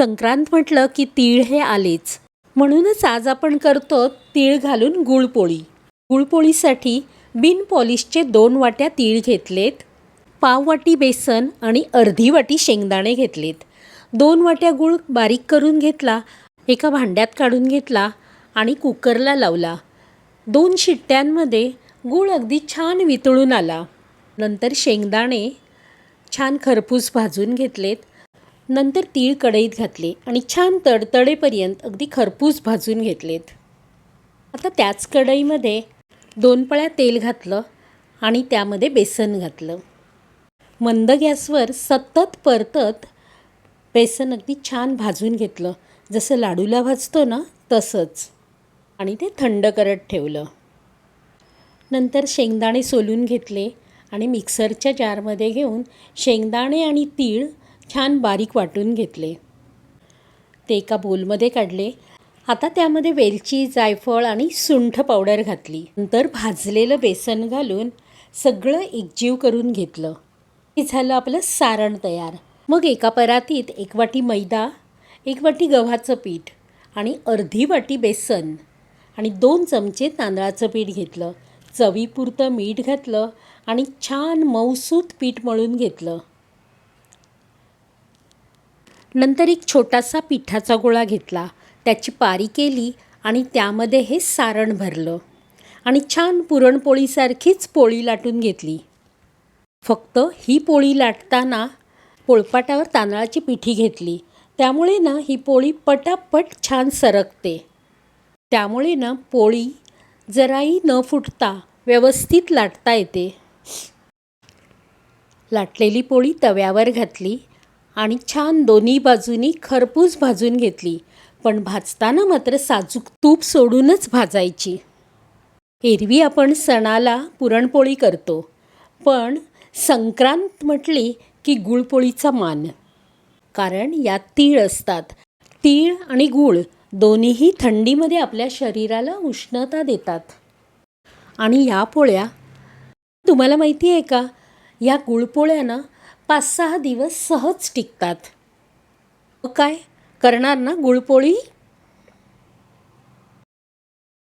संक्रांत म्हटलं की तीळ हे आलेच. म्हणूनच आज आपण करतो तीळ घालून गुळपोळी. गुळपोळीसाठी बिन पॉलिशचे 2 वाट्या तीळ घेतलेत, पाव वाटी बेसन आणि अर्धी वाटी शेंगदाणे घेतलेत. 2 वाट्या गूळ बारीक करून घेतला, एका भांड्यात काढून घेतला आणि कुकरला लावला. 2 शिट्ट्यांमध्ये गूळ अगदी छान वितळून आला. नंतर शेंगदाणे छान खरपूस भाजून घेतलेत. नंतर तीळ कढईत घातले आणि छान तडतडेपर्यंत अगदी खरपूस भाजून घेतलेत. आता त्याच कढईमध्ये 2 पळ्या तेल घातलं आणि त्यामध्ये बेसन घातलं. मंद गॅसवर सतत परतत बेसन अगदी छान भाजून घेतलं, जसं लाडूला भाजतो ना तसंच, आणि ते थंड करत ठेवलं. नंतर शेंगदाणे सोलून घेतले आणि मिक्सरच्या जारमध्ये घेऊन शेंगदाणे आणि तीळ छान बारीक वाटून घेतले. ते एका बोलमध्ये काढले. आता त्यामध्ये वेलची, जायफळ आणि सुंठ पावडर घातली. नंतर भाजलेलं बेसन घालून सगळं एकजीव करून घेतलं. हे झालं आपलं सारण तयार. मग एका परातीत 1 वाटी मैदा, 1 वाटी गव्हाचं पीठ आणि अर्धी वाटी बेसन आणि 2 चमचे तांदळाचं पीठ घेतलं. चवीपुरतं मीठ घातलं आणि छान मऊसूत पीठ मळून घेतलं. नंतर एक छोटासा पिठाचा गोळा घेतला, त्याची पारी केली आणि त्यामध्ये हे सारण भरलं आणि छान पुरणपोळीसारखीच पोळी लाटून घेतली. फक्त ही पोळी लाटताना पोळपाटावर तांदळाची पिठी घेतली, त्यामुळे ना ही पोळी पटापट छान सरकते. त्यामुळे ना पोळी जराही न फुटता व्यवस्थित लाटता येते. लाटलेली पोळी तव्यावर घातली आणि छान दोन्ही बाजूनी खरपूस भाजून घेतली, पण भाजताना मात्र साजूक तूप सोडूनच भाजायची. एरवी आपण सणाला पुरणपोळी करतो, पण संक्रांत म्हटली की गुळपोळीचा मान, कारण यात तीळ असतात. तीळ आणि गूळ दोन्हीही थंडीमध्ये आपल्या शरीराला उष्णता देतात. आणि या पोळ्या तुम्हाला माहिती आहे का, या गुळपोळ्या 5-6 दिवस सहज टिकतात. काय करणार ना गुळपोळी?